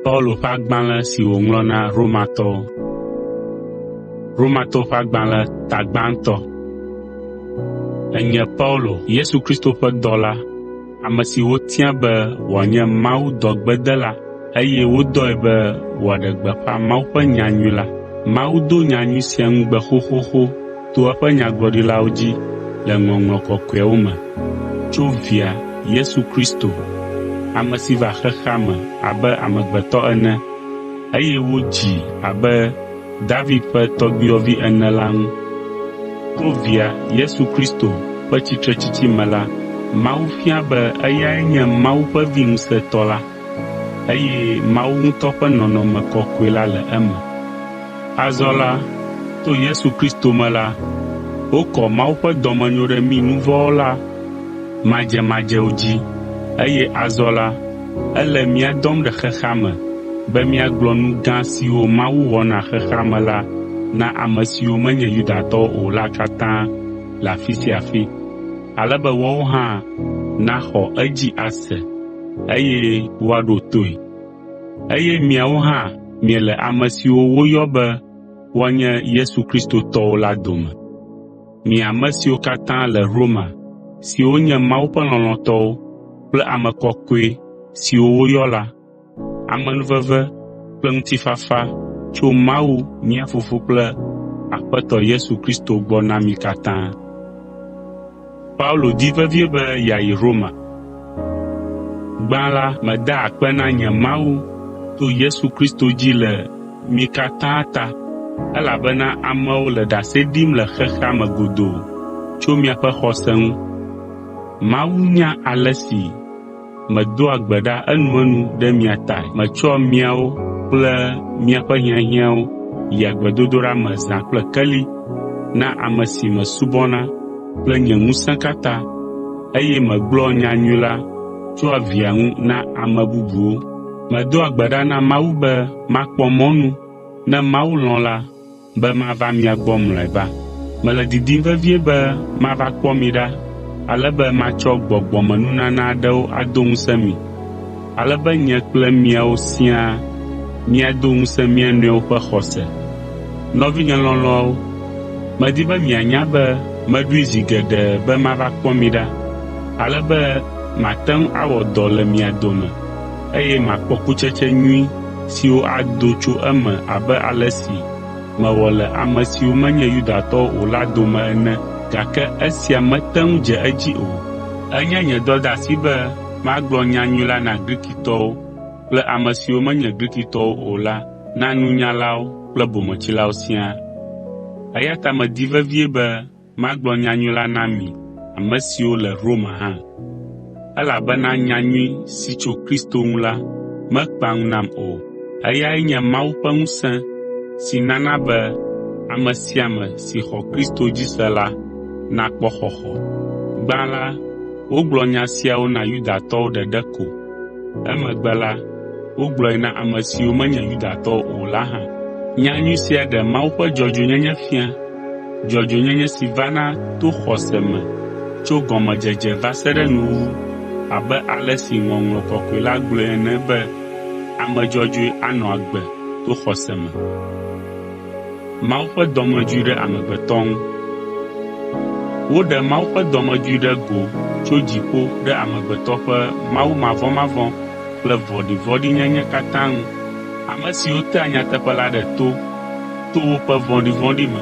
Paulo ƒe agbalẽ si wòŋlɔ na Romatɔwo. Romatɔwo ƒe agbalẽ tagbãtɔ. Enye Paulo, Yesu Kristo ƒe dɔla, ame si wotia be wòanye Mawu dɔgbedela eye wodɔe be wòaɖe gbeƒã Mawu ƒe nyanyui la. Mawu do nyanyui sia ŋugbe xoxoxo to eƒe nyagblɔɖilawo dzi le ŋɔŋlɔ kɔkɔeawo me tso Via Yesu Kristo, ame si va xexea me abe amegbetɔ ene eye wodzi abe David ƒe tɔgbuiyɔvi ene la ŋu. To Via Yesu Kristo ƒe tsitretsitsi me la, Mawu fia be eyae nye Mawu ƒe Vi ŋusẽtɔ la eye Mawu ŋutɔ ƒe nɔnɔme kɔkɔe la le eme. Azɔ la, to Yesu Kristo me la, wokɔ Mawu ƒe dɔmenyo ɖe mí nu vɔ̃ wɔla madzemadzewo dzi eye azɔ la, ele mía dɔm ɖe xexea me be míagblɔ nu gã siwo Mawu wɔna xexea me la na ame siwo menye Yudatɔwo o la katã le afi sia afi, ale be woawo hã naxɔ edzi ase eye woaɖo toe. Eye miawo hã miele ame siwo woyɔ be woanye Yesu Kristo tɔwo la dome. Mi ame siwo katã le Roma, siwo nye Mawu ƒe lɔlɔ̃tɔwo kple ame kɔkɔe siwo woyɔ la, amenuveve kple ŋutifafa tso Mawu mía Fofo kple Aƒetɔ Yesu Kristo gbɔ na mi katã. Paulo di vevie be yeayi Roma. Gbã la, meda akpe na nye Mawu to Yesu Kristo dzi le mi katã ta, elabena amewo le ɖase ɖim le xexea me godoo tso miaƒe xɔse ŋu. Mawu nya ale si medoa gbe ɖa enuenu ɖe mia tae. Metsɔa miawo kple miaƒe hiahiãwo yi agbedodoɖa me zã kple keli na ame si mesubɔna kple nye ŋusẽ katã, eye megblɔa nyanyui la tsoa Via ŋu na ame bubuwo. Medoa gbe ɖa na Mawu be makpɔ mɔnu ne Mawu lɔ̃ la be mava mia gbɔ mlɔeba. Mele didim vevie be mava kpɔ mi ɖa, ale be matsɔ gbɔgbɔmenunana aɖewo ado ŋusẽ mi, ale be nye kple miawo siaa míado ŋusẽ mía nɔewo ƒe xɔse. Nɔvinye lɔlɔ̃awo, medi be mianya be meɖoe zi geɖe be mava kpɔ mi ɖa, ale be mate ŋu awɔ dɔ le mia dome eye makpɔ kutsetse nyui siwo ado tso eme abe ale si mewɔ le ame siwo menye Yudatɔwo o la dome ene, gake esia mete ŋu dze edzi o. Enye nye dɔdeasi be magblɔ nyanyui la na Grikitɔwo kple ame siwo menye Grikitɔwo o la na nunyalawo kple bometsilawo siaa. Eya ta medi vevie be magblɔ nyanyui la na mi ame siwo le Roma hã, elabena nyanyui si tso Kristo ŋu la mekpa ŋu nam o. Eyae nye Mawu ƒe ŋusẽ si nana be ame sia ame si xɔ Kristo dzi se la nakpɔ xɔxɔ. Gbã la, wogblɔ nya siawo na Yudatɔwo ɖeɖe ko. Emegbe la, wogblɔe na ame siwo menye Yudatɔwo o la hã. Nyanyui sia ɖe Mawu ƒe dzɔdzɔenyenye fia, dzɔdzɔenyenye si vana to xɔse me tso gɔmedzedze va se ɖe nuwuwu, abe ale si Ŋɔŋlɔ Kɔkɔe la gblɔe ene be ame dzɔdzɔe anɔ agbe to xɔse me. Mawu ƒe dɔmedzoe ɖe amegbetɔ ŋu. Woɖe Mawu ƒe dɔmedzoe ɖe go tso dziƒo ɖe amegbetɔ ƒe Mawu mavɔmavɔ kple vɔ̃ɖivɔ̃ɖinyenye katã ŋu. Ame siwo tea nyateƒe la ɖe to woƒe vɔ̃ɖivɔ̃ɖi me,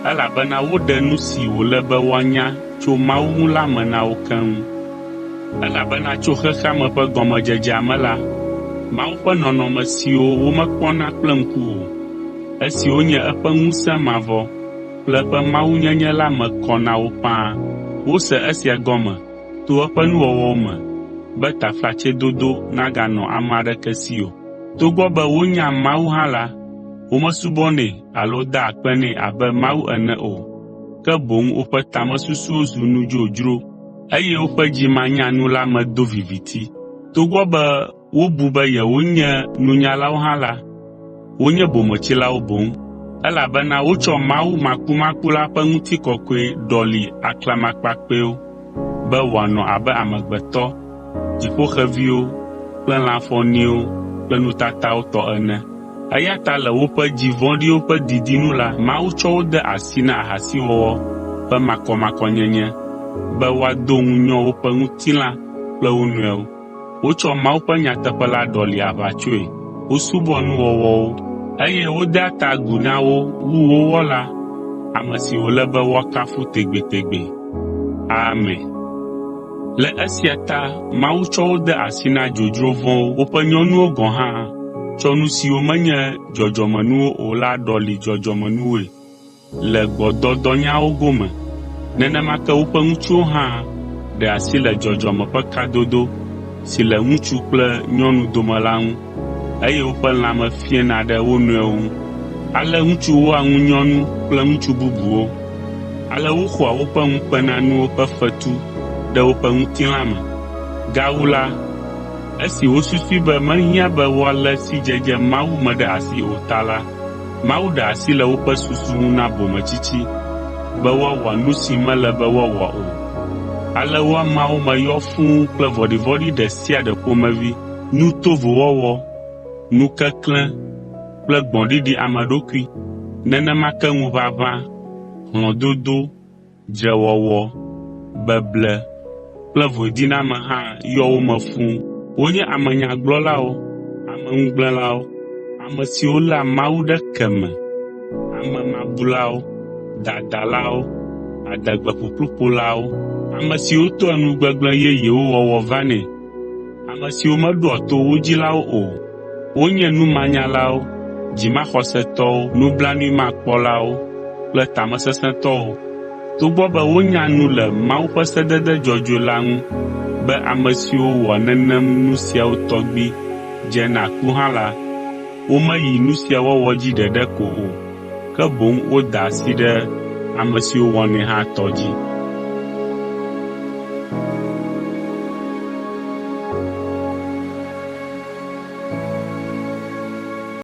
elabena woɖe nu si wòle be woanya tso Mawu ŋu la me na wo keŋ. Elabena tso xexea me ƒe gɔmedzedzea me la, Mawu ƒe nɔnɔme siwo womekpɔna kple ŋku o, esiwo nye eƒe ŋusẽ mavɔ kple eƒe mawunyenye la me kɔ na wo ƒãa. Wose esia gɔme to eƒe nuwɔwɔwo me be taflatsedodo naganɔ ame aɖeke si o. Togbɔ be wonya Mawu hã la, womesubɔnɛ alo da akpe nɛ abe Mawu ene o, ke boŋ woƒe tamesusuwo zu nu dzodzro eye woƒe dzimanyanu la me do viviti. Togbɔ be wobu be yewonye nunyalawo hã la, wonye bometsilawo boŋ, elabena wotsɔ Mawu makumaku la ƒe ŋutikɔkɔe ɖɔli aklamakpakpɛwo be wòanɔ abe amegbetɔ, dziƒoxeviwo kple lãfɔniwo kple nutatawo tɔ ene. Eya ta le woƒe dzi vɔ̃ɖiwo ƒe didinu la, Mawu tsɔ wo de asi na ahasiwɔwɔ ƒe makɔmakɔnyenye be woado ŋunyɔ woƒe ŋutilã kple wo nɔewo. Wotsɔ Mawu ƒe nyateƒe la ɖɔli aʋatsoe. Wosubɔ nuwɔwɔwo, eye wodea ta agu na wo wu wo wɔla, ame si wòle be woakafu tegbetegbe. Amen. Le esia ta, Mawu tsɔ wo de asi na dzodzro vɔ̃wo. Woƒe nyɔnuwo gɔ̃ hã tsɔ nu siwo menye dzɔdzɔmenuwo o la ɖɔli dzɔdzɔmenuwoe le gbɔdɔdɔnyawo gome. Nenema ke woƒe ŋutsuwo hã ɖe asi le dzɔdzɔme ƒe kadodo si le ŋutsu kple nyɔnu dome la ŋu, eye woƒe lãme fiena ɖe wo nɔewo ŋu. Ale ŋutsu wɔa ŋunyɔnu kple ŋutsu bubuwo. Ale woxɔa woƒe ŋukpenanuwo ƒe fetu ɖe woƒe ŋutilã me. Gawu la, esi wosusui be mehiã be woalé sidzedze Mawu me ɖe asi o ta la, Mawu ɖe asi le woƒe susu ŋu na bometsitsi be woawɔ nu si mele be woawɔ o. Ale wo ameawo me yɔ fũu kple vɔ̃ɖivɔ̃ɖi ɖe sia ɖe ƒomevi, nu tovo wɔwɔ, nu keklẽ kple gbɔ̃ɖiɖi ame ɖokui. Nenema ke ŋuʋaʋã, hlɔ̃dodo, dzrewɔwɔ, beble kple vɔ̃diname hã yɔ wo me fũu. Wonye amenyagblɔlawo, amenugblẽlawo, ame siwo léa Mawu ɖe ke me, ame mabulawo, dadalawo, adegbe ƒuƒluƒolawo, ame siwo toa nu gbegblẽ yeyewo wɔwɔ vanɛ, ame siwo meɖoa to wo dzilawo o. Wonye numanyalawo, dzimaxɔsetɔwo, nublanuimakpɔlawo kple tamesesẽtɔwo. Togbɔ be wonya nu le Mawu ƒe sedede dzɔdzɔe la ŋu be ame siwo wɔ nenem nu siawo tɔgbi dze na ku hã la, womeyi nu sia wɔwɔ dzi ɖeɖe ko o, ke boŋ woda asi ɖe ame siwo wɔnɛ hã tɔ dzi.